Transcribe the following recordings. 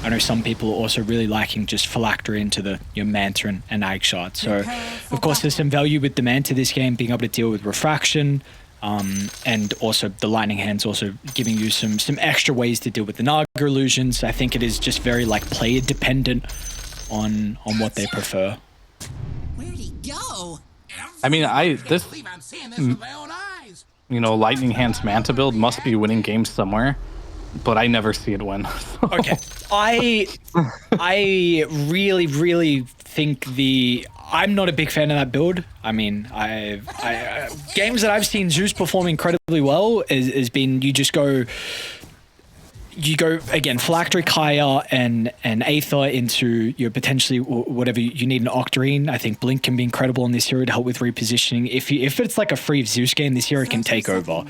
I know some people are also really liking just phylactery into your Manta and Ag Shot. So, of course, there's some value with the Manta this game, being able to deal with refraction, and also the Lightning Hand's also giving you some extra ways to deal with the Naga illusions. I think it is just very like player dependent on what they prefer. Where'd he go? I mean, you know, Lightning Hand's Manta build must be winning games somewhere, but I never see it win. Okay, I really think I'm not a big fan of that build. I mean, games that I've seen Zeus perform incredibly well has been you go again phylactery Kaya and Aether into your potentially whatever you need an Octarine. I think Blink can be incredible in this hero to help with repositioning. If it's like a free Zeus game, this hero can take over.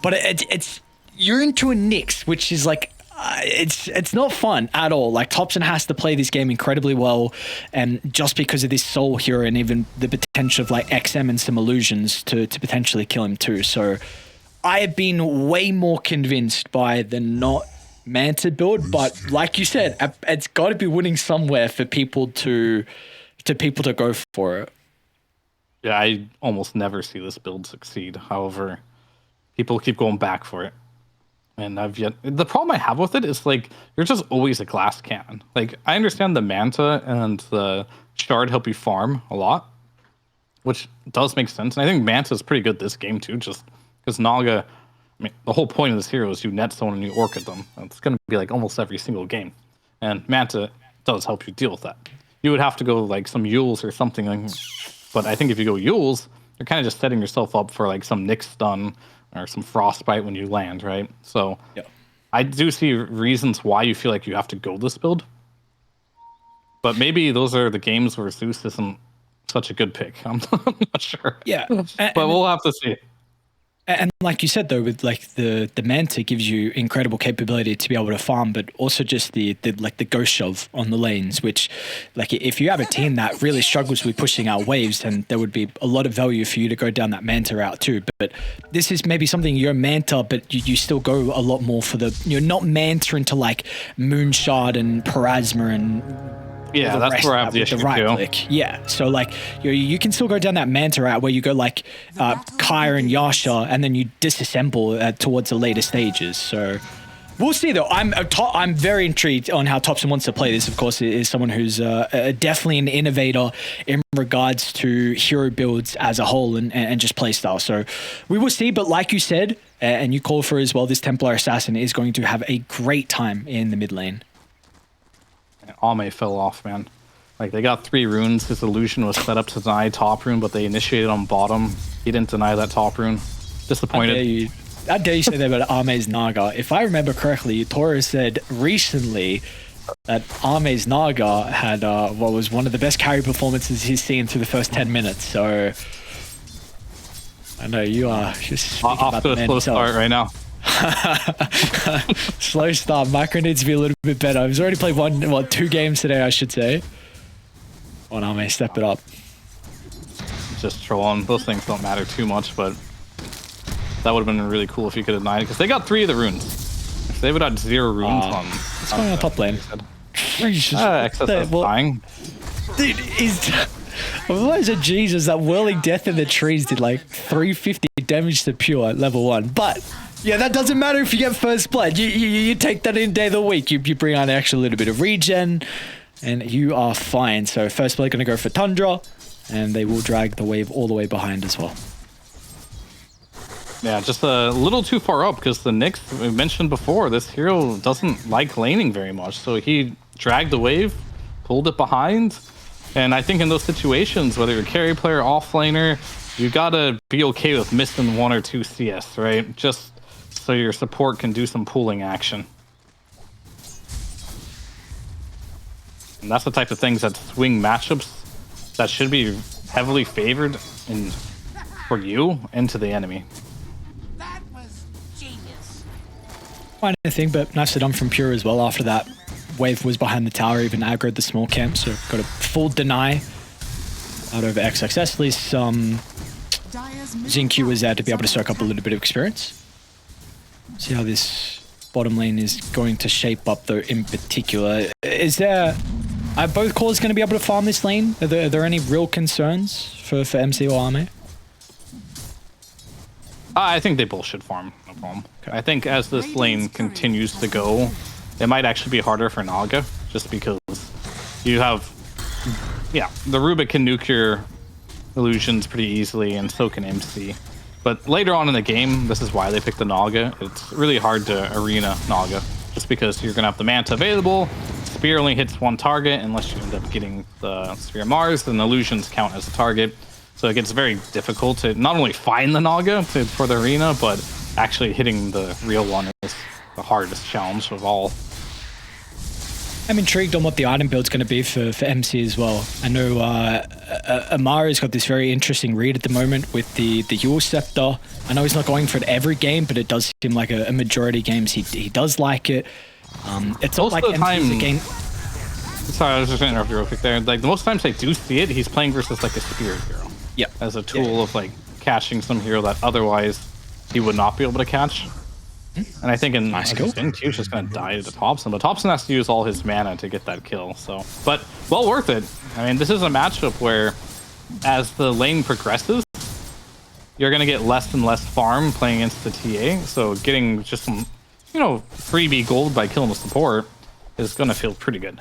But it's you're into a Nyx, which is like it's not fun at all. Like Thompson has to play this game incredibly well, and just because of this soul hero and even the potential of like XM and some illusions to potentially kill him too. So I have been way more convinced by the not Manta build, but like you said, it's got to be winning somewhere for people to go for it. Yeah, I almost never see this build succeed. However, people keep going back for it. And the problem I have with it is like you're just always a glass cannon. Like I understand the Manta and the Shard help you farm a lot, which does make sense. And I think Manta is pretty good this game too, just because Naga, I mean, the whole point of this hero is you net someone and you orchid them. It's going to be like almost every single game. And Manta does help you deal with that. You would have to go like some Yules or something. But I think if you go Yules, you're kind of just setting yourself up for like some Nyx stun or some Frostbite when you land, right? So yeah. I do see reasons why you feel like you have to go this build. But maybe those are the games where Zeus isn't such a good pick. I'm not sure. Yeah. But we'll have to see. And like you said, though, with like the Manta gives you incredible capability to be able to farm, but also just the ghost shove on the lanes, which like if you have a team that really struggles with pushing out waves, then there would be a lot of value for you to go down that Manta route too. But this is maybe something you're Manta, but you still go a lot more for you're not Manta into like Moonshard and Parasma and yeah, that's where I have the issue too. Yeah, so like you can still go down that Manta route where you go like Kaya and Yasha, and then you disassemble towards the later stages. So we'll see though. I'm very intrigued on how Thompson wants to play this. Of course, it is someone who's definitely an innovator in regards to hero builds as a whole and just play style. So we will see. But like you said, and you call for as well, this Templar Assassin is going to have a great time in the mid lane. Ame fell off, man. Like, they got 3 runes. His illusion was set up to deny top rune, but they initiated on bottom. He didn't deny that top rune. Disappointed. How dare you say that about Ame's Naga? If I remember correctly, Tora said recently that Ame's Naga had what was one of the best carry performances he's seen through the first 10 minutes. So I know you are just off to a slow start right now. Slow start. Micro needs to be a little bit better. He's already played 2 games today, I should say. On Ame, step it up. Just trolling. Those things don't matter too much, but that would have been really cool if you could have denied it, because they got 3 of the runes. If they would have had 0 runes on. What's going on top lane? Excess is dying. Dude, otherwise, Jesus, that whirling death in the trees did like 350 damage to pure at level 1. But yeah, that doesn't matter if you get first blood. You take that in day of the week. You bring on an extra little bit of regen, and you are fine. So first blood going to go for Tundra, and they will drag the wave all the way behind as well. Yeah, just a little too far up, because the Nyx, we mentioned before, this hero doesn't like laning very much. So he dragged the wave, pulled it behind. And I think in those situations, whether you're a carry player, offlaner, you gotta be okay with missing 1 or 2 CS, right? Just so your support can do some pooling action. And that's the type of things that swing matchups that should be heavily favored for you and to the enemy. That was genius. Fine thing, but nicely done from Pure as well. After that wave was behind the tower, even aggroed the small camp, so got a full deny out over XXS. At least Xingqiu was there to be able to soak up a little bit of experience. See how this bottom lane is going to shape up though in particular. Is there... Are both cores going to be able to farm this lane? Are there any real concerns for MC or Arme? I think they both should farm, no problem. Okay. I think as this lane continues to go, it might actually be harder for Naga, just because you have... Yeah, the Rubik can nuke your illusions pretty easily, and so can MC. But later on in the game, this is why they picked the Naga. It's really hard to arena Naga, just because you're going to have the Manta available. Spear only hits one target unless you end up getting the Spear of Mars, and illusions count as a target. So it gets very difficult to not only find the Naga for the arena, but actually hitting the real one is the hardest challenge of all. I'm intrigued on what the item build's going to be for MC as well. I know Amari's got this very interesting read at the moment with the Yule Scepter. I know he's not going for it every game, but it does seem like a majority of games he does like it. It's not like MC's a game... Sorry, I was just going to interrupt you real quick there. Like, the most times I do see it, he's playing versus like a Spirit hero. Yep. As a tool of like catching some hero that otherwise he would not be able to catch. And I think in game 2 he's just going to die to Thompson, but Thompson has to use all his mana to get that kill. So, but well worth it. I mean, this is a matchup where as the lane progresses, you're going to get less and less farm playing against the TA. So getting just some, you know, freebie gold by killing the support is going to feel pretty good.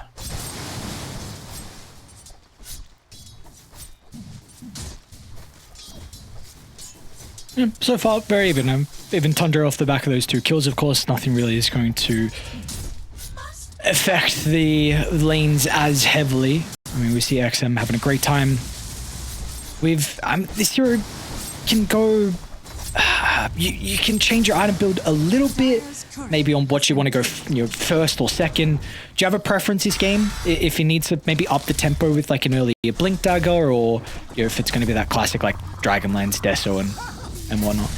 Yeah, so far, very even. Even Tundra off the back of those 2 kills, of course, nothing really is going to affect the lanes as heavily. I mean, we see XM having a great time. This hero can go... you can change your item build a little bit, maybe on what you want to go first or second. Do you have a preference this game? If you need to maybe up the tempo with like an earlier Blink Dagger, or if it's going to be that classic like Dragonlance Deso and whatnot.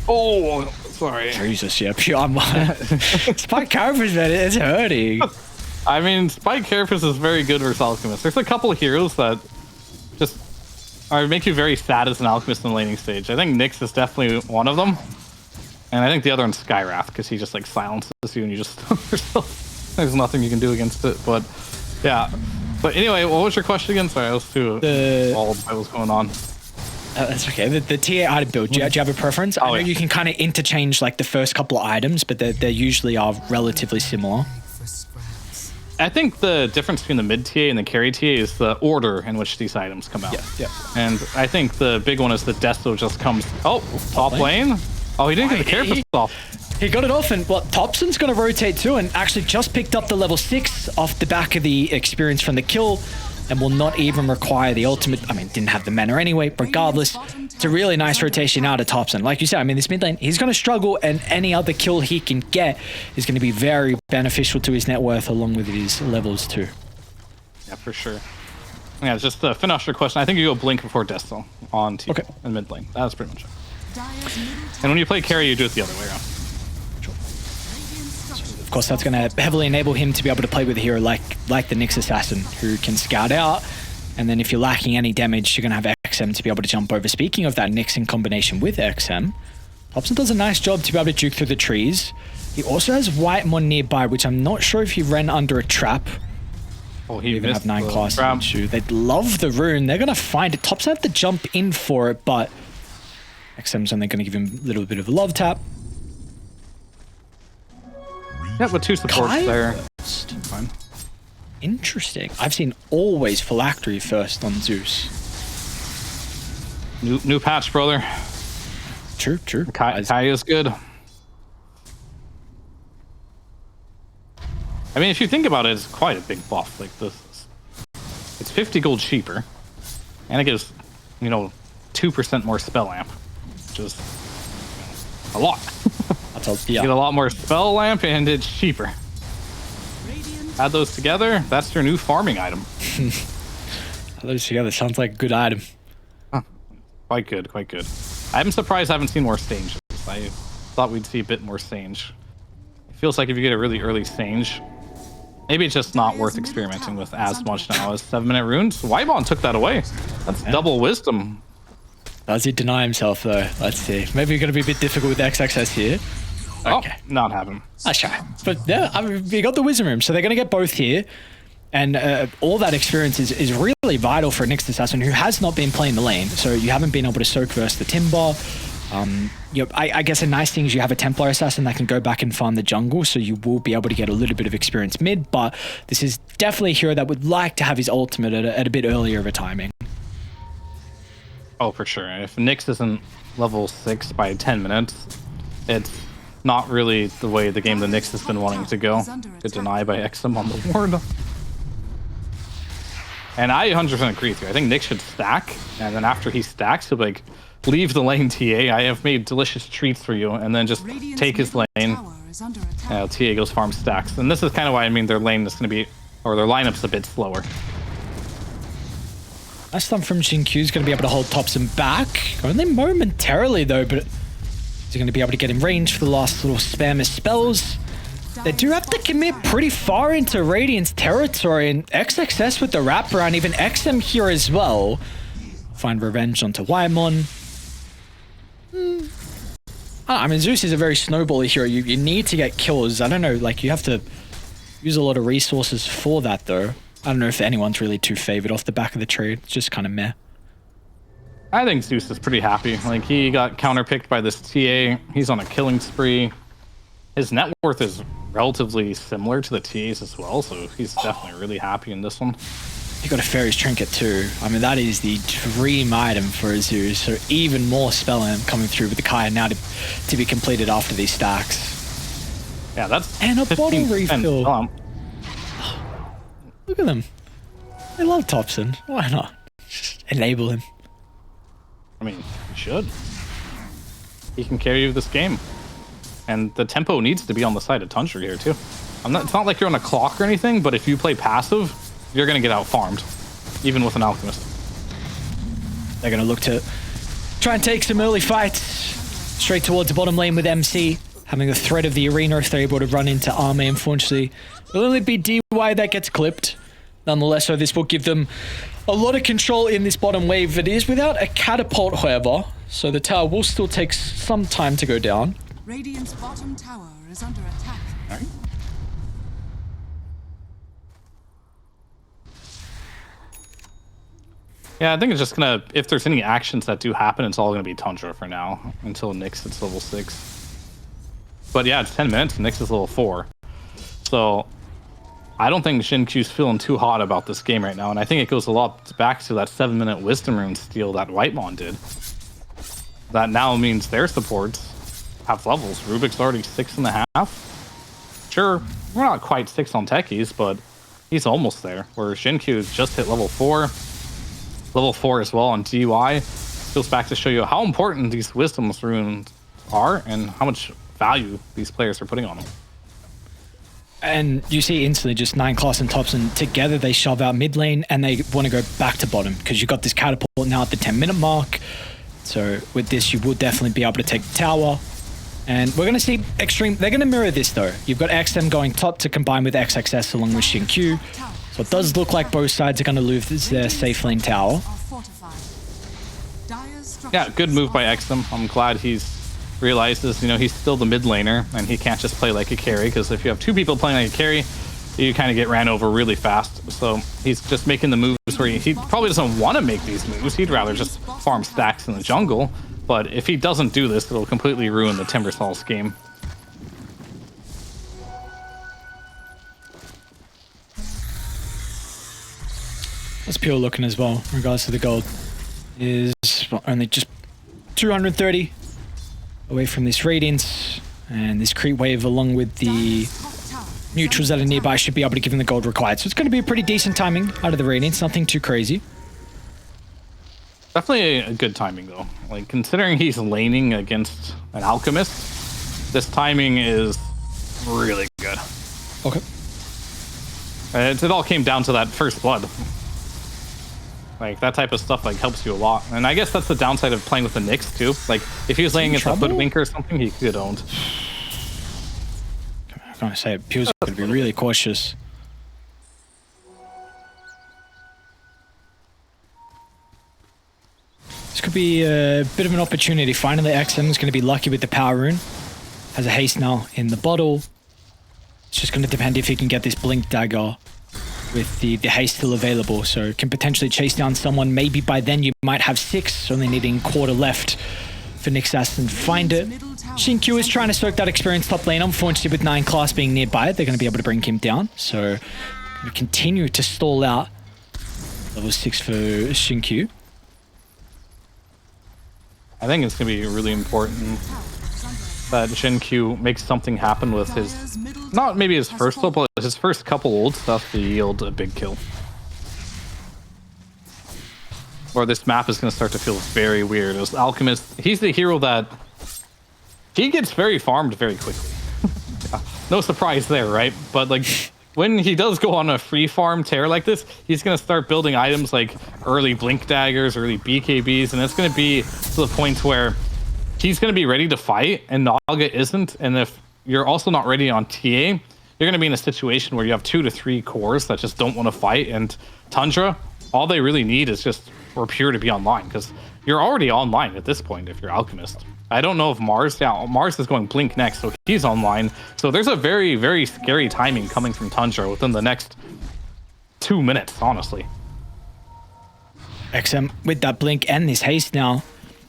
Oh, sorry. Jesus, yeah, pure. Spike Carapace, man, it's hurting. I mean, Spike Carapace is very good versus Alchemist. There's a couple of heroes that just make you very sad as an Alchemist in the laning stage. I think Nyx is definitely one of them. And I think the other one's Skywrath, because he just like silences you and you just there's nothing you can do against it. But yeah. But anyway, what was your question again? Sorry, I was too involved by what was going on. That's okay. The TA item build, do you have a preference? I know you can kind of interchange like the first couple of items, but they usually are relatively similar. I think the difference between the mid TA and the carry TA is the order in which these items come out. Yeah. And I think the big one is the Desto just comes... Oh, top lane? Oh, he didn't get the Carapace off. He got it off, and Thompson's going to rotate too, and actually just picked up the level 6 off the back of the experience from the kill, and will not even require the ultimate. I mean, didn't have the mana anyway. Regardless, it's a really nice rotation out of Thompson. Like you said, I mean, this mid lane, he's going to struggle, and any other kill he can get is going to be very beneficial to his net worth along with his levels too. Yeah, for sure. Yeah, just to finish your question, I think you go Blink before Desto on T in mid lane. That's pretty much it. And when you play carry, you do it the other way around. Of course, that's going to heavily enable him to be able to play with a hero like the Nyx Assassin, who can scout out. And then if you're lacking any damage, you're going to have XM to be able to jump over. Speaking of that Nyx in combination with XM, Thompson does a nice job to be able to juke through the trees. He also has Whitemon nearby, which I'm not sure if he ran under a trap. Oh, he even have 9 class issue. They'd love the rune. They're going to find it. Thompson have to jump in for it, but XM's only going to give him a little bit of a love tap. Yeah, with 2 supports there. Fine. Interesting. I've seen always Phylactery first on Zeus. New patch, brother. True. Kai is good. I mean, if you think about it, it's quite a big buff. Like this, it's 50 gold cheaper, and it gives 2% more spell amp, which is a lot. You get a lot more spell lamp, and it's cheaper. Add those together, that's your new farming item. Add those together, sounds like a good item. Huh. Quite good. I'm surprised I haven't seen more Sanges. I thought we'd see a bit more Sange. It feels like if you get a really early Sange, maybe it's just not worth experimenting with as much now as 7-minute runes. Whitemon took that away. That's double wisdom. Does he deny himself though? Let's see. Maybe you're going to be a bit difficult with XXS here. Okay. Oh, not having. That's shy. But yeah, I mean, you got the Wisdom Room, so they're going to get both here. And all that experience is really vital for a Nyx Assassin who has not been playing the lane. So you haven't been able to soak versus the Timber. I guess a nice thing is you have a Templar Assassin that can go back and farm the jungle, so you will be able to get a little bit of experience mid, but this is definitely a hero that would like to have his ultimate at a bit earlier of a timing. Oh, for sure. If Nyx isn't level 6 by 10 minutes, it's not really the way the game the Nyx has been wanting to go. Good deny by Xtreme on the ward. And I 100% agree with you. I think Nyx should stack, and then after he stacks, he'll be like, leave the lane, TA. I have made delicious treats for you, and then just take his lane. TA goes farm stacks. And this is kind of why I mean their lane is going to be, or their lineup's a bit slower. Nice stun from Xingqiu is going to be able to hold Topson back. Only momentarily, though, but he's going to be able to get in range for the last little spam of spells. They do have to commit pretty far into Radiant's territory, and XXS with the wraparound, even XM here as well. Find revenge onto Waimon. I mean, Zeus is a very snowbally hero. You need to get kills. I don't know, like, you have to use a lot of resources for that, though. I don't know if anyone's really too favored off the back of the trade. It's just kind of meh. I think Zeus is pretty happy. Like, he got counterpicked by this TA. He's on a killing spree. His net worth is relatively similar to the TA's as well, so he's definitely really happy in this one. You got a Fairy's Trinket too. I mean, that is the dream item for Zeus. So even more spell amp coming through with the Kaya now to be completed after these stacks. Yeah, that's and a bottle refill. Oh, look at them. They love Topson. Why not? Just enable him. I mean, he should. He can carry you this game. And the tempo needs to be on the side of Tundra here too. It's not like you're on a clock or anything, but if you play passive, you're going to get out farmed, even with an Alchemist. They're going to look to try and take some early fights straight towards the bottom lane with MC, having the threat of the arena if they're able to run into Army. Unfortunately, it'll only be DY that gets clipped. Nonetheless, so this will give them a lot of control in this bottom wave. It is without a catapult, however, so the tower will still take some time to go down. Radiant's bottom tower is under attack. All right. Yeah, I think it's just gonna, if there's any actions that do happen, it's all gonna be Tundra for now, until Nyx is level 6. But yeah, it's 10 minutes, and Nyx is level 4. So, I don't think Xingqiu's feeling too hot about this game right now, and I think it goes a lot back to that 7-minute Wisdom Rune steal that Whitemon did. That now means their supports have levels. Rubik's already 6.5. Sure, we're not quite 6 on techies, but he's almost there, where Xingqiu just hit level 4. Level 4 as well on DUI. Goes back to show you how important these Wisdom Runes are and how much value these players are putting on them. And you see instantly just 9-class and Topson together, they shove out mid lane and they want to go back to bottom because you've got this catapult now at the 10-minute mark. So with this, you will definitely be able to take the tower. And we're going to see Xtreme. They're going to mirror this though. You've got XM going top to combine with XXS along with Xingqiu. So it does look like both sides are going to lose their safe lane tower. Yeah, good move by XM. I'm glad he's realizes, you know, he's still the mid laner and he can't just play like a carry, because if you have two people playing like a carry, you kind of get ran over really fast. So he's just making the moves where he probably doesn't want to make these moves. He'd rather just farm stacks in the jungle. But if he doesn't do this, it'll completely ruin the Timbersaul's game. That's pure looking as well, in regards to the gold. Is only just 230 away from this Radiance, and this creep wave along with the neutrals that are nearby should be able to give him the gold required. So it's going to be a pretty decent timing out of the Radiance, nothing too crazy. Definitely a good timing though. Like, considering he's laning against an Alchemist, this timing is really good. Okay. It all came down to that first blood. Like, that type of stuff like helps you a lot. And I guess that's the downside of playing with the Nyx too. Like, if he was laying against a Footwinker or something, he could owned. I'm going to say, Pew's going to be really cautious. This could be a bit of an opportunity. Finally, XM is going to be lucky with the power rune. has a haste now in the bottle. It's just going to depend if he can get this blink dagger with the haste still available. So can potentially chase down someone. Maybe by then you might have 6, only needing quarter left for Nixas and find it. Shinkyu is trying to soak that experience top lane. Unfortunately, with 9 class being nearby, they're going to be able to bring him down. So we continue to stall out level 6 for Shinkyu. I think it's going to be really important that Shinkyu makes something happen with his, not maybe his first ult, but his first couple ult stuff to yield a big kill. Or this map is going to start to feel very weird. As Alchemist, he's the hero that he gets very farmed very quickly. No surprise there, right? But like when he does go on a free farm tear like this, he's going to start building items like early blink daggers, early BKBs, and it's going to be to the point where he's going to be ready to fight and Naga isn't. And if you're also not ready on TA, you're going to be in a situation where you have 2 to 3 cores that just don't want to fight. And Tundra, all they really need is just for Pure to be online, because you're already online at this point if you're Alchemist. I don't know if Mars, yeah, Mars is going blink next, so he's online. So there's a very, very scary timing coming from Tundra within the next 2 minutes, honestly. XM with that blink and this haste now.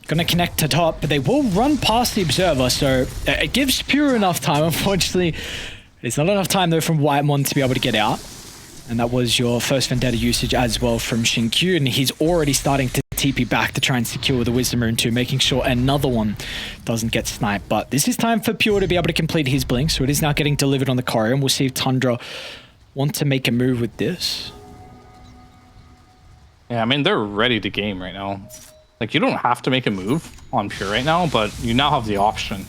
Gonna connect to top, but they will run past the Observer, so it gives Pure enough time. Unfortunately, it's not enough time though from Whitemon to be able to get out. And that was your first Vendetta usage as well from Shinkyu, and he's already starting to TP back to try and secure the Wisdom Rune too, making sure another one doesn't get sniped. But this is time for Pure to be able to complete his blink, so it is now getting delivered on the Courier, and we'll see if Tundra want to make a move with this. Yeah, I mean, they're ready to game right now. Like, you don't have to make a move on Pure right now, but you now have the option.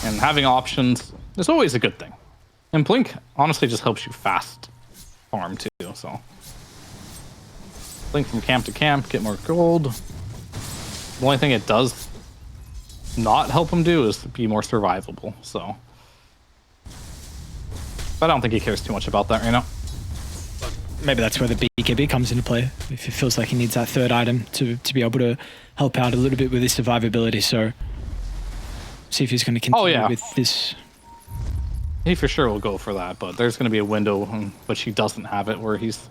And having options is always a good thing. And Blink honestly just helps you fast farm too, so. Blink from camp to camp, get more gold. The only thing it does not help him do is be more survivable, so. But I don't think he cares too much about that right now. Maybe that's where the BKB comes into play, if it feels like he needs that third item to be able to help out a little bit with his survivability. So see if he's going to continue with this. He for sure will go for that, but there's going to be a window in which he doesn't have it, where he's,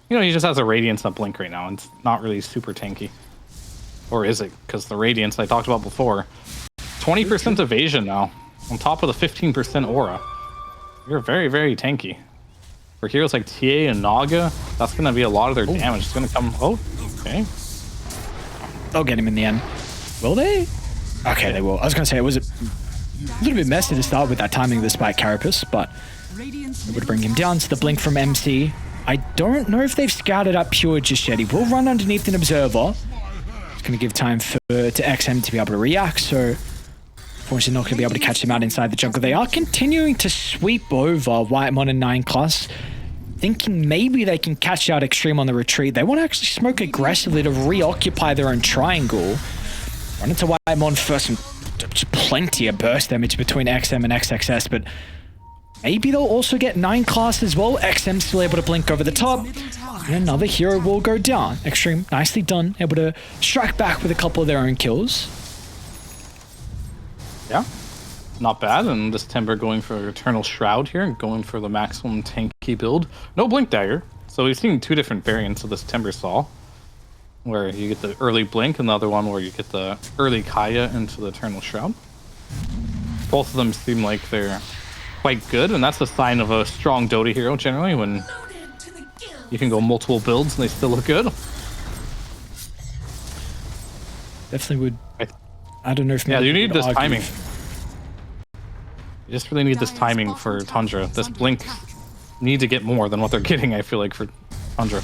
you know, he just has a Radiance and Blink right now, and it's not really super tanky. Or is it? Because the Radiance I talked about before, 20% evasion now, on top of the 15% aura. You're very, very tanky. For heroes like TA and Naga, that's going to be a lot of their damage. It's going to come... Oh, okay. They'll get him in the end. Will they? Okay, they will. I was going to say, it was a little bit messy to start with that timing of the Spike Carapace, but it would bring him down to the blink from MC. I don't know if they've scouted up Pure just yet. He will run underneath an Observer. It's going to give time to XM to be able to react, so... Unfortunately, not going to be able to catch him out inside the jungle. They are continuing to sweep over Whitemon and 9 class, thinking maybe they can catch out Xtreme on the retreat. They want to actually smoke aggressively to reoccupy their own triangle. Run into Whitemon first, and just plenty of burst damage between XM and XXS, but maybe they'll also get 9 class as well. XM still able to blink over the top, and another hero will go down. Xtreme, nicely done, able to strike back with a couple of their own kills. Yeah, not bad. And this Timber going for Eternal Shroud here, going for the maximum tanky build. No Blink Dagger. So we've seen 2 different variants of this Timber Saw, where you get the early Blink, and the other one where you get the early Kaya into the Eternal Shroud. Both of them seem like they're quite good, and that's a sign of a strong Dota hero generally, when you can go multiple builds and they still look good. Definitely would. I don't know if... Yeah, you need this timing. You just really need this timing for Tundra. This Blink need to get more than what they're getting, I feel like, for Tundra.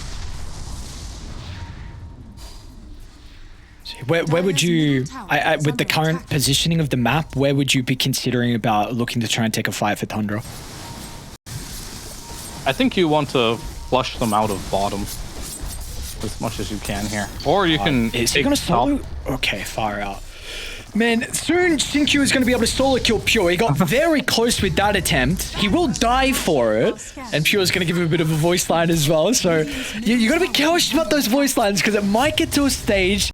Where would you... with the current positioning of the map, where would you be considering about looking to try and take a fight for Tundra? I think you want to flush them out of bottom as much as you can here. Or you can... Is he going to solo? Okay, far out. Man, soon Shinkyu is going to be able to solo kill Pure. He got very close with that attempt. He will die for it. And Pure is going to give him a bit of a voice line as well. So you got to be cautious about those voice lines, because it might get to a stage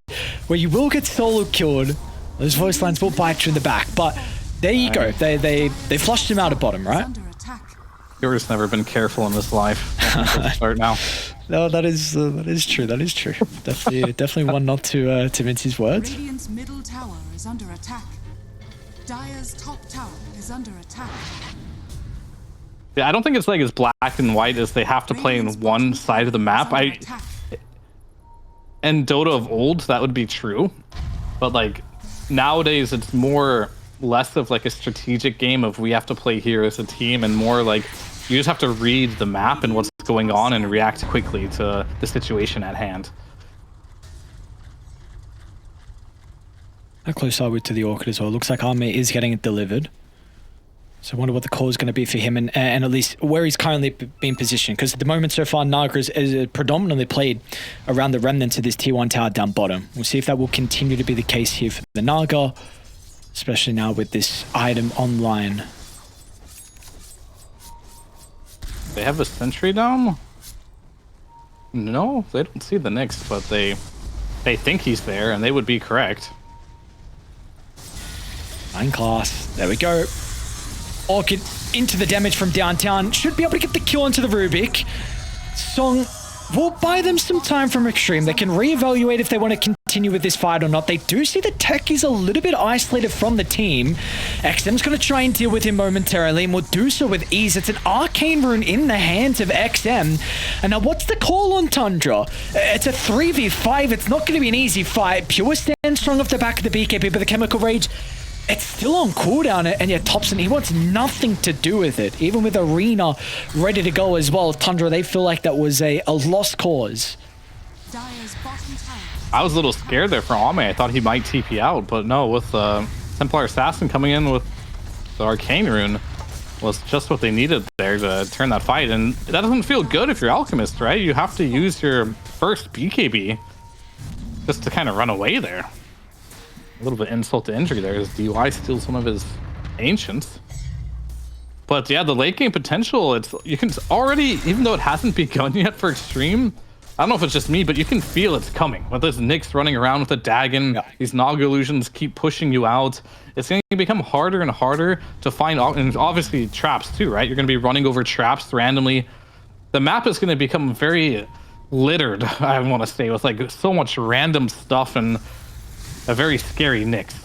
where you will get solo killed. Those voice lines will bite you in the back. But There you go. They flushed him out of bottom, right? Under attack. Hero's never been careful in his life. Start now. No, that is true. That is true. Definitely one not to mince his words. Radiant's middle tower is under attack. Dire's top tower is under attack. Yeah, I don't think it's like as black and white as they have to play in one side of the map. And Dota of old, that would be true. But like nowadays, it's more less of like a strategic game of we have to play here as a team, and more like you just have to read the map and what's going on and react quickly to the situation at hand. How close are we to the Orchid as well? Looks like Arme is getting it delivered. So I wonder what the call is going to be for him, and at least where he's currently being positioned. Because at the moment so far, Naga is predominantly played around the remnants of this tier 1 tower down bottom. We'll see if that will continue to be the case here for the Naga, especially now with this item online. They have a sentry down? No, they don't see the Nyx, but they think he's there, and they would be correct. 9 class. There we go. Orchid into the damage from downtown. Should be able to get the kill onto the Rubik. Song will buy them some time from Xtreme. They can reevaluate if they want to continue with this fight or not. They do see the tech is a little bit isolated from the team. XM's going to try and deal with him momentarily, and will do so with ease. It's an arcane rune in the hands of XM. And now what's the call on Tundra? It's a 3v5. It's not going to be an easy fight. Pure stands strong off the back of the BKB, but the Chemical Rage, it's still on cooldown, and yet Thompson, he wants nothing to do with it. Even with Arena ready to go as well, Tundra, they feel like that was a lost cause. Dire's bottom tower. I was a little scared there for Ame. I thought he might TP out, but no, with Templar Assassin coming in with the Arcane Rune was just what they needed there to turn that fight. And that doesn't feel good if you're Alchemist, right? You have to use your first BKB just to kind of run away there. A little bit insult to injury there as DUI steals one of his Ancients. But yeah, the late game potential, you can already, even though it hasn't begun yet for Xtreme, I don't know if it's just me, but you can feel it's coming. With this Nyx running around with a Dagon, these Naga illusions keep pushing you out. It's going to become harder and harder to find, and obviously traps too, right? You're going to be running over traps randomly. The map is going to become very littered, I want to say, with like so much random stuff and a very scary Nyx.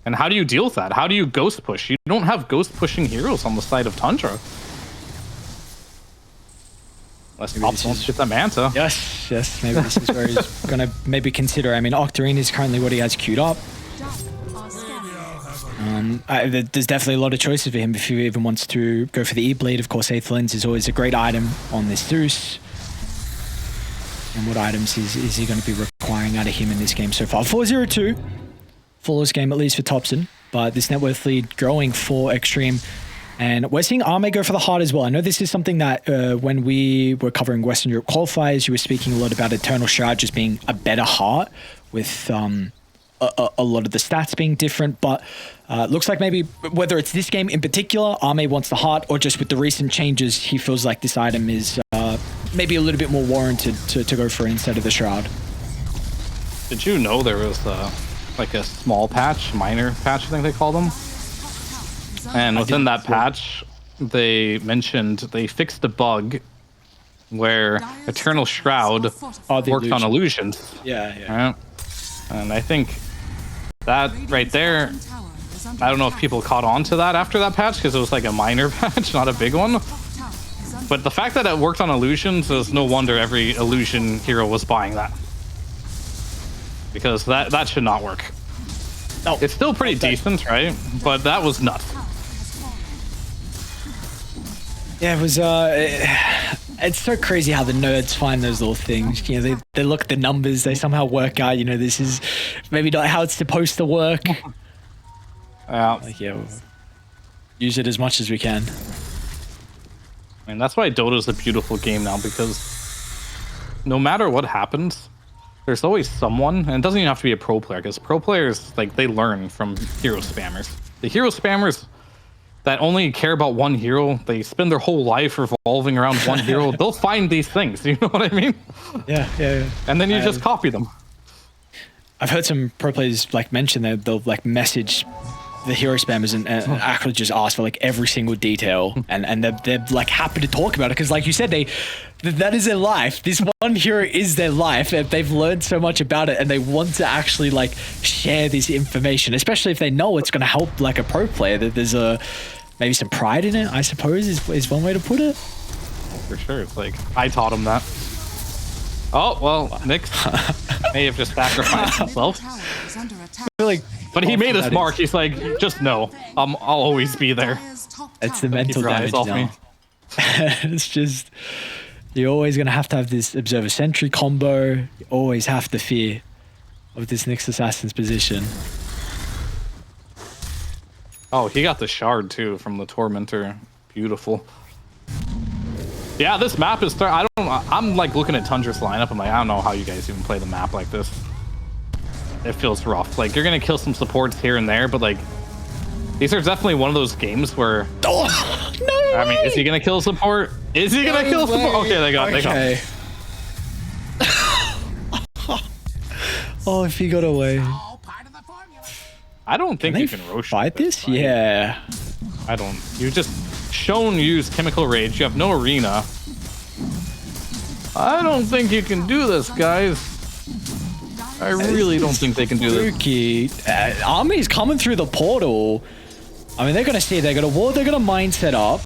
And how do you deal with that? How do you ghost push? You don't have ghost pushing heroes on the side of Tundra. Unless Pops wants to get that Manta. Yes. Maybe this is where he's going to maybe consider. I mean, Octarine is currently what he has queued up. There's definitely a lot of choices for him if he even wants to go for the E-Blade. Of course, 8th Lens is always a great item on this Zeus. And what items is he going to be requiring out of him in this game so far? 4-0-2. Flawless game, at least for Thompson. But this net worth lead growing for Xtreme. And we're seeing Arme go for the heart as well. I know this is something that when we were covering Western Europe qualifiers, you were speaking a lot about Eternal Shroud just being a better heart with a lot of the stats being different. But looks like maybe whether it's this game in particular, Arme wants the heart, or just with the recent changes, he feels like this item is maybe a little bit more warranted to go for it instead of the Shroud. Did you know there was like a small patch, minor patch, I think they call them? And within that patch, they mentioned they fixed a bug where Eternal Shroud worked on illusions. Yeah. Right? And I think that right there, I don't know if people caught on to that after that patch because it was like a minor patch, not a big one. But the fact that it worked on illusions is no wonder every illusion hero was buying that. Because that should not work. No, it's still pretty decent, right? But that was nuts. Yeah, it was. It's so crazy how the nerds find those little things. You know, they look at the numbers, they somehow work out. You know, this is maybe not how it's supposed to work. Yeah. Like, yeah, we'll use it as much as we can. And that's why Dota is a beautiful game now, because no matter what happens, there's always someone, and it doesn't even have to be a pro player, because pro players, like, they learn from hero spammers. The hero spammers that only care about one hero, they spend their whole life revolving around one hero, they'll find these things, you know what I mean? Yeah. And then you just copy them. I've heard some pro players like mention that they'll like message the hero spammers and actually just ask for like every single detail, and they're like happy to talk about it because, like you said, that is their life. This one hero is their life, and they've learned so much about it, and they want to actually like share this information, especially if they know it's going to help like a pro player. That there's maybe some pride in it, I suppose, is one way to put it. For sure, it's like I taught him that. Oh well, Nyx may have just sacrificed himself. Tower is under attack. I feel like, But he made his that mark. He's like, just know, I'll always be there. Dire's top it's the tower mental Keep your eyes damage off me. now. It's just, you're always going to have this Observer Sentry combo. You always have to fear of this Nyx Assassin's position. Oh, he got the shard too from the Tormentor. Beautiful. Yeah, this map is. I'm like looking at Tundra's lineup. I'm like, I don't know how you guys even play the map like this. It feels rough. Like, you're gonna kill some supports here and there, but like, these are definitely one of those games where. Oh, no! I mean, is he gonna kill support? Is he gonna kill support? Okay, they got. Okay. Oh, if he got away. All part of the formula. I don't think Can you they can Rosh fight this? fight. Yeah. I don't. You just shown use Chemical Rage. You have no arena. I don't think you can do this, guys. I really don't think they can do this. Spooky. Army's coming through the portal. I mean, they're going to see. They're going to ward. They're going to mine set up.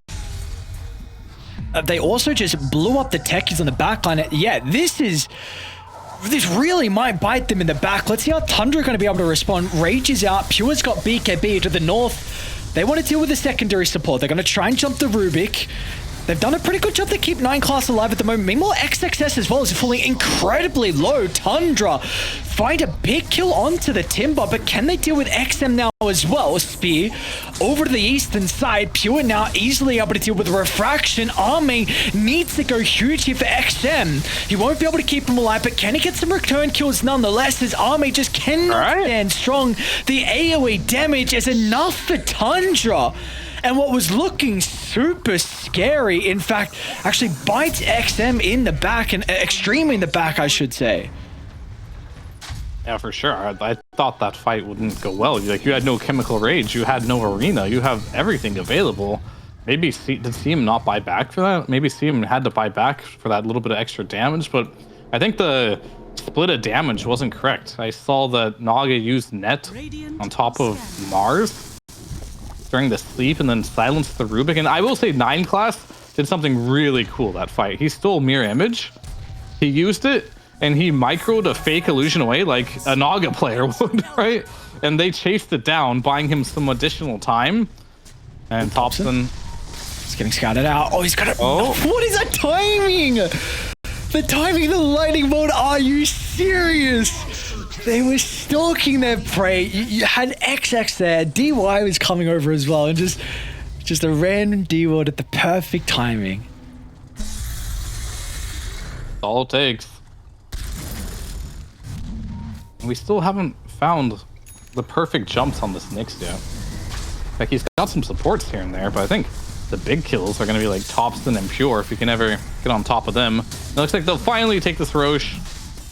They also just blew up the techies on the backline. Yeah, this really might bite them in the back. Let's see how Tundra are going to be able to respond. Rage is out. Pure's got BKB to the north. They want to deal with the secondary support. They're going to try and jump the Rubik. They've done a pretty good job to keep 9 class alive at the moment. Meanwhile, XXS as well is falling incredibly low. Tundra find a big kill onto the Timber, but can they deal with XM now as well? Spear over to the eastern side. Pure now easily able to deal with Refraction. Arming needs to go huge here for XM. He won't be able to keep him alive, but can he get some return kills nonetheless, as Army just cannot stand strong. The AoE damage is enough for Tundra. And what was looking super scary, in fact, actually bites XM in the back, and Xtreme in the back, I should say. Yeah, for sure. I thought that fight wouldn't go well. Like, you had no Chemical Rage, you had no arena, you have everything available. Maybe did CM not buy back for that? Maybe CM had to buy back for that little bit of extra damage, but I think the split of damage wasn't correct. I saw that Naga used net on top of Mars during the sleep and then silenced the Rubik. And I will say 9 class did something really cool that fight. He stole mirror image, he used it, and he microed a fake illusion away like a Naga player would, right? And they chased it down, buying him some additional time. And Thompson, He's getting scouted out. Oh, he's got it. Oh. What is that timing? The timing of the lightning bolt. Are you serious? They were stalking their prey. You had XX there. DY was coming over as well, and just a random D-ward at the perfect timing. all it takes. We still haven't found the perfect jumps on this Nyx yet. Like, he's got some supports here and there, but I think the big kills are going to be like Topston and Pure if we can ever get on top of them. It looks like they'll finally take this Roche.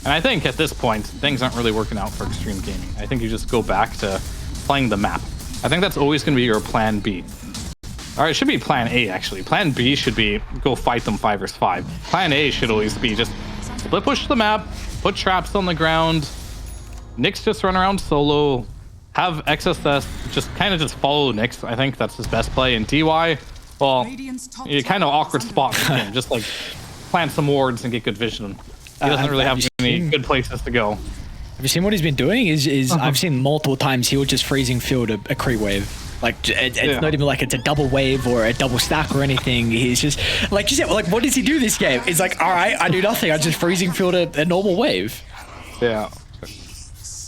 And I think at this point, things aren't really working out for Xtreme Gaming. I think you just go back to playing the map. I think that's always going to be your plan B. Or it should be plan A, actually. Plan B should be go fight them 5 vs 5. Plan A should always be just split push the map, put traps on the ground, Nyx just run around solo, have XSS just kind of just follow Nyx. I think that's his best play. And DY, well, you kind of awkward spot for him. Just like plant some wards and get good vision. He doesn't really have any good places to go. Have you seen what he's been doing? I've seen multiple times he will just freezing field a creep wave. Like, it's not even like it's a double wave or a double stack or anything. He's just, like you said, like, what does he do this game? It's like, all right, I do nothing. I just freezing field a normal wave. Yeah.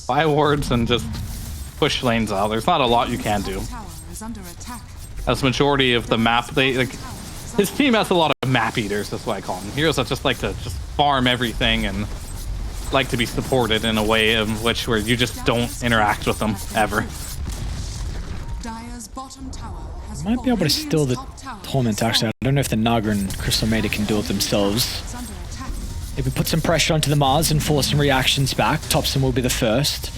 Buy wards and just push lanes out. There's not a lot you can do. As majority of the map, his team has a lot of map eaters, that's what I call them. Heroes that just like to just farm everything and like to be supported in a way in which where you just don't interact with them ever. Might be able to steal the Torment, actually. I don't know if the Naga and Crystal Maiden can do it themselves. Maybe put some pressure onto the Mars and force some reactions back. Thompson will be the first.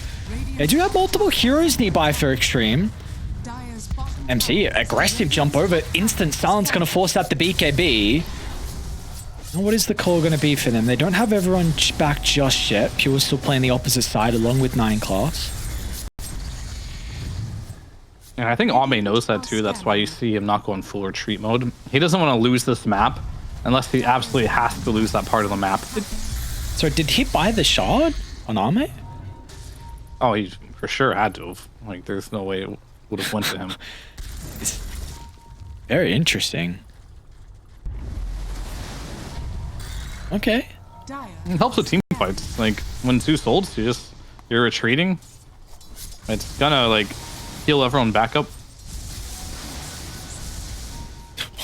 They do have multiple heroes nearby for Xtreme. Dire's bottom MC, aggressive jump over. Instant silence going to force out the BKB. Now what is the call going to be for them? They don't have everyone back just yet. Pure's still playing the opposite side along with 9 class. And I think Ame knows that too. That's why you see him not going full retreat mode. He doesn't want to lose this map unless he absolutely has to lose that part of the map. So did he buy the shard on Ame? Oh, he for sure had to have. Like, there's no way it would have went to him. It's very interesting. Okay. Dire It helps with team fights. Like, when Zeus ults, you're retreating. It's gonna, like, heal everyone back up.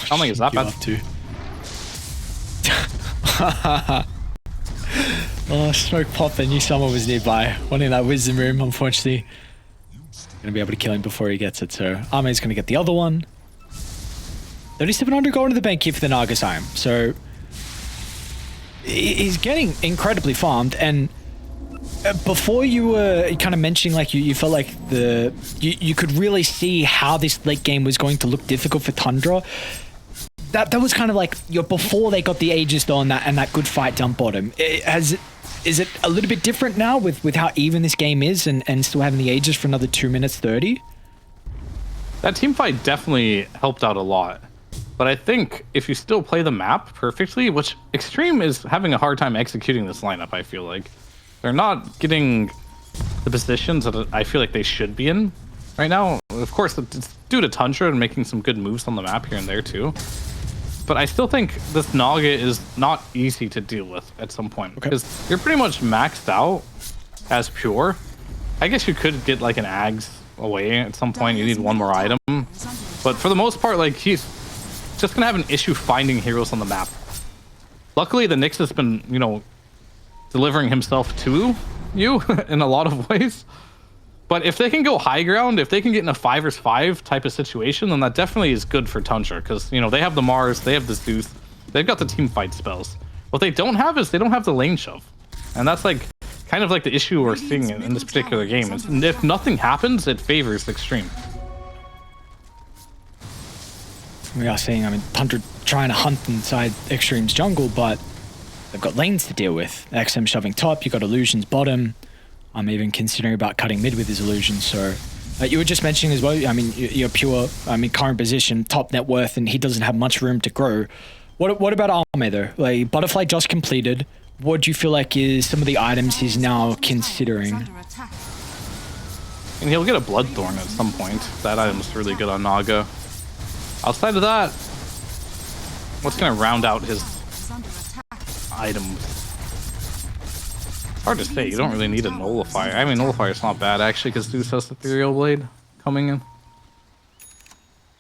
I don't think it's that bad. Oh, smoke pop. I knew someone was nearby. One in that wisdom room, unfortunately. Gonna be able to kill him before he gets it, so Ame's gonna get the other one. 3700 going to the bank here for the Naga Siam. So he's getting incredibly farmed, and before you were kind of mentioning like you felt like you could really see how this late game was going to look difficult for Tundra. That was kind of like before they got the Aegis on that and that good fight down bottom. Is it a little bit different now with how even this game is and still having the Aegis for another 2 minutes 30? That team fight definitely helped out a lot. But I think if you still play the map perfectly, which Xtreme is having a hard time executing this lineup, I feel like. They're not getting the positions that I feel like they should be in right now. Of course, it's due to Tundra and making some good moves on the map here and there too. But I still think this Naga is not easy to deal with at some point. Because you're pretty much maxed out as pure. I guess you could get like an Ags away at some point. You need one more item. But for the most part, like, he's just going to have an issue finding heroes on the map. Luckily, the Nyx has been, you know, delivering himself to you in a lot of ways. But if they can go high ground, if they can get in a 5 vs 5 type of situation, then that definitely is good for Tundra. Because, you know, they have the Mars, they have the Zeus, they've got the team fight spells. What they don't have is they don't have the lane shove. And that's like kind of like the issue we're seeing in this particular game. And if nothing happens, it favors Xtreme. We are seeing, I mean, Tundra trying to hunt inside Xtreme's jungle, but they've got lanes to deal with. XM shoving top, you've got Illusions bottom. I'm even considering about cutting mid with his Illusions. So you were just mentioning as well, I mean, you're pure, I mean, current position, top net worth, and he doesn't have much room to grow. What about Ame though? Like, Butterfly just completed. What do you feel like is some of the items he's now considering? And he'll get a Bloodthorn at some point. That item's really good on Naga. Outside of that, what's going to round out his items? It's hard to say. You don't really need a Nullifier. I mean, Nullifier's not bad, actually, because Zeus has Ethereal Blade coming in.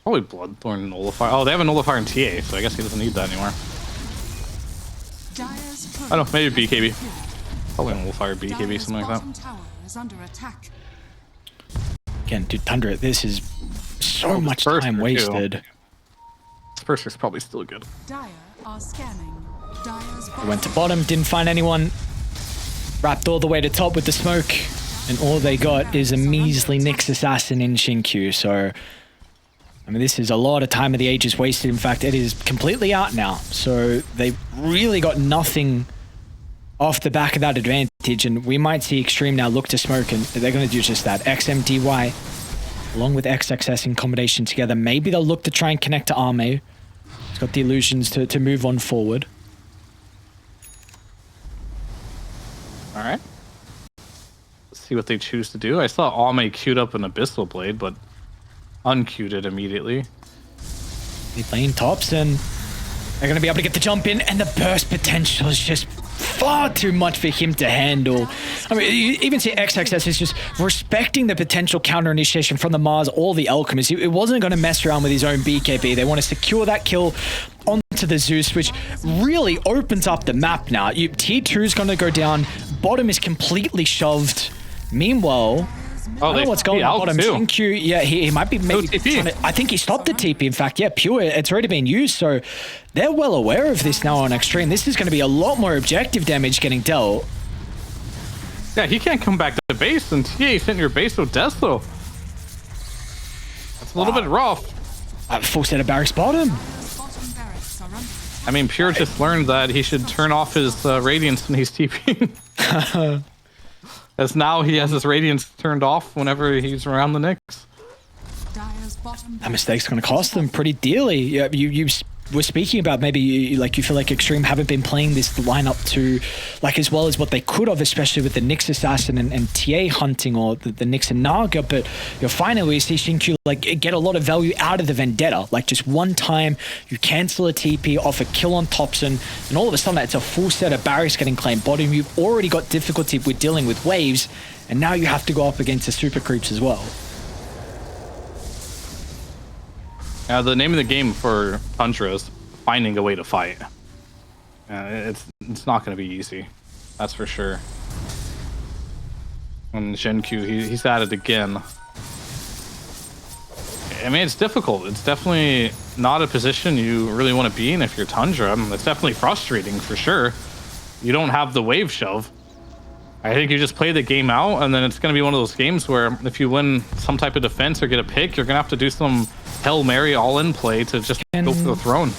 Probably Bloodthorn and Nullifier. Oh, they have a Nullifier in TA, so I guess he doesn't need that anymore. I don't know, maybe BKB. Probably Nullifier, BKB, something like that. Again, dude, Tundra, this is so much time wasted. Disperser's probably still good. They went to bottom, didn't find anyone. Wrapped all the way to top with the smoke. And all they got is a measly Nyx Assassin in Shinkyu. So, I mean, this is a lot of time of the Aegis wasted. In fact, it is completely out now. So, they've really got nothing off the back of that advantage. And we might see Xtreme now look to smoke, and they're going to do just that. XMDY along with XXS in combination together. Maybe they'll look to try and connect to Ame. He's got the Illusions to move on forward. All right. Let's see what they choose to do. I saw Ame queued up an Abyssal Blade, but unqueued it immediately. They lane tops, and they're going to be able to get the jump in, and the burst potential is just far too much for him to handle. I mean, you even see XXS is just respecting the potential counter initiation from the Mars or the Alchemist. It wasn't going to mess around with his own BKB. They want to secure that kill onto the Zeus, which really opens up the map now. Tier 2 is going to go down. Bottom is completely shoved. Meanwhile, Oh, I don't know what's going on bottom. Shinkyu, yeah, he might be maybe trying to, I think he stopped the TP. In fact, yeah, pure, it's already been used, so they're well aware of this now on Xtreme. This is going to be a lot more objective damage getting dealt. Yeah, he can't come back to base, and TA sent your base with death, though. That's a little bit rough. Full set of barracks bottom. I mean, Pure just learned that he should turn off his radiance when he's TPing. As now he has his radiance turned off whenever he's around the Knicks. That mistake's going to cost them pretty dearly. Yeah, you were speaking about maybe you feel like Xtreme haven't been playing this lineup to as well as what they could have, especially with the Nyx assassin and TA hunting, or the Nyx and Naga. But finally we see Shinkyu get a lot of value out of the Vendetta. Just one time you cancel a TP off a kill on Thompson, and all of a sudden it's a full set of barracks getting claimed bottom. You've already got difficulty with dealing with waves, and now you have to go up against the super creeps as well. The name of the game for Tundra is finding a way to fight. It's not going to be easy, that's for sure. And Zhenkyu, he's at it again. I mean, it's difficult. It's definitely not a position you really want to be in if you're Tundra. It's definitely frustrating for sure. You don't have the wave shove. I think you just play the game out, and then it's going to be one of those games where if you win some type of defense or get a pick, you're going to have to do some Hail Mary all-in play to just go for the throne.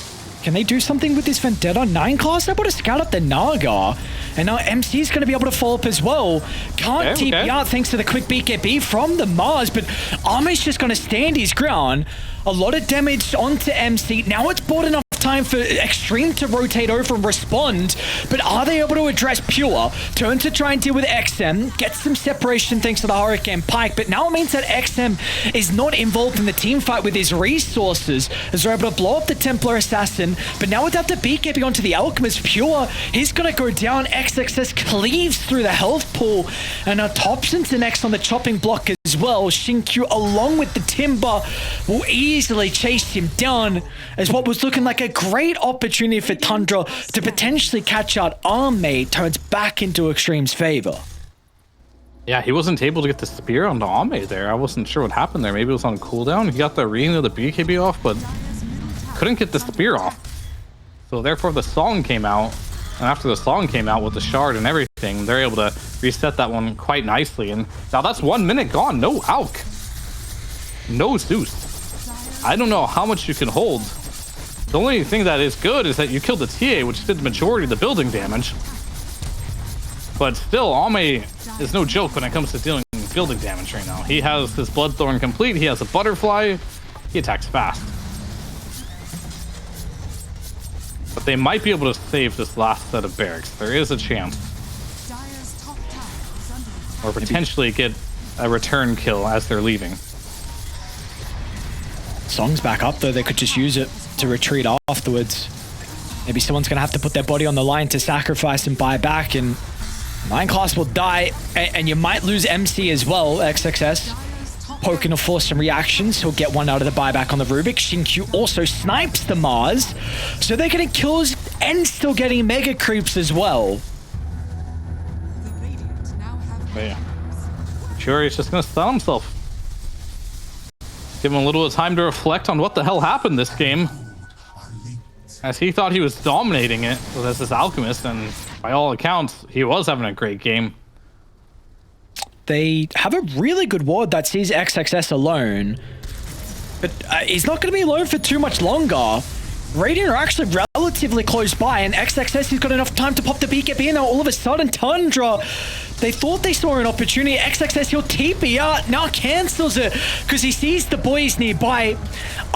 Can they do something with this Vendetta 9 class? Able to scout up the Naga, and now MC is going to be able to follow up as well. Can't TP out thanks to the quick BKB from the Mars, but Ame's just going to stand his ground. A lot of damage onto MC. Now it's bought enough time for Xtreme to rotate over and respond, but are they able to address Pure? Turn to try and deal with XM, get some separation thanks to the Hurricane Pike, but now it means that XM is not involved in the team fight with his resources, as they're able to blow up the Templar Assassin, but now without the BKB onto the Alchemist, Pure, he's gonna go down. XXS cleaves through the health pool, and Thompson's the next on the chopping block as well. Shinkyu, along with the Timber, will easily chase him down, as what was looking like a great opportunity for Tundra to potentially catch out Ame turns back into Xtreme's favor. Yeah, he wasn't able to get the spear onto Ame there. I wasn't sure what happened there. Maybe it was on cooldown. He got the reading of the BKB off, but couldn't get the spear off. So therefore the song came out, and after the song came out with the shard and everything, they're able to reset that one quite nicely. And now that's 1 minute gone. No Alk. No Zeus. I don't know how much you can hold. The only thing that is good is that you killed the TA, which did the majority of the building damage. But still, Ame is no joke when it comes to dealing building damage right now. He has his Bloodthorn complete. He has a Butterfly. He attacks fast. But they might be able to save this last set of barracks. There is a chance. Or potentially get a return kill as they're leaving. Song's back up though. They could just use it to retreat afterwards. Maybe someone's gonna have to put their body on the line to sacrifice and buy back, and 9 class will die, and you might lose MC as well. XXS poking to force some reactions. He'll get one out of the buyback on the Rubik. Shinkyu also snipes the Mars, so they're getting kills and still getting mega creeps as well. But yeah, sure, he's just gonna stun himself. Give him a little time to reflect on what the hell happened this game, as he thought he was dominating it as this Alchemist, and by all accounts, he was having a great game. They have a really good ward that sees XXS alone, but he's not going to be alone for too much longer. Radiant are actually relatively close by, and XXS has got enough time to pop the BKB, and now all of a sudden Tundra, they thought they saw an opportunity. XXS, he'll TP out, now cancels it because he sees the boys nearby.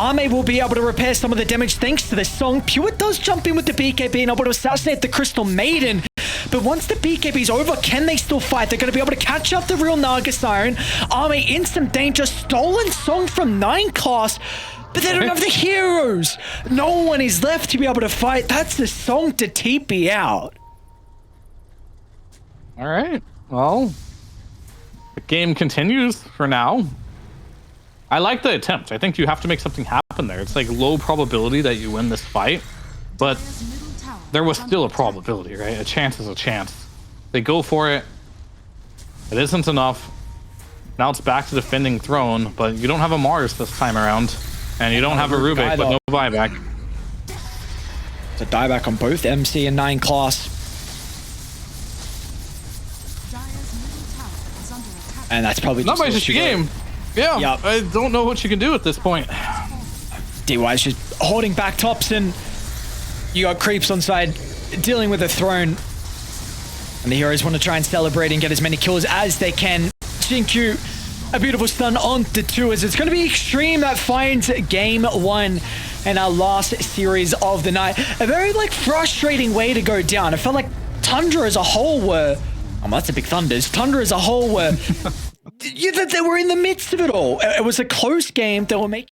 Ame will be able to repair some of the damage thanks to the song. Pure does jump in with the BKB and able to assassinate the Crystal Maiden. But once the BKB's over, can they still fight? They're going to be able to catch up the real Naga Siren. Ame in some danger. Stolen song from 9 class. But they don't have the heroes. No one is left to be able to fight. That's the song to TP out. All right. Well, the game continues for now. I like the attempt. I think you have to make something happen there. It's like low probability that you win this fight, but there was still a probability, right? A chance is a chance. They go for it. It isn't enough. Now it's back to defending throne, but you don't have a Mars this time around. And you don't have a Rubik, but no buyback. It's a dieback on both MC and 9 class. Dire's middle tower is under attack. And that's probably Not by all just she a game. Yeah, Yep. I don't know what you can do at this point. DY is just holding back tops, and you got creeps on side dealing with a throne. And the heroes want to try and celebrate and get as many kills as they can. Xingqiu, a beautiful stun on the 2 as it's going to be Xtreme that finds game 1 in our last series of the night. A very frustrating way to go down. I felt like Tundra as a whole were, that's a big thunders. Tundra as a whole were, they were in the midst of it all. It was a close game. They were making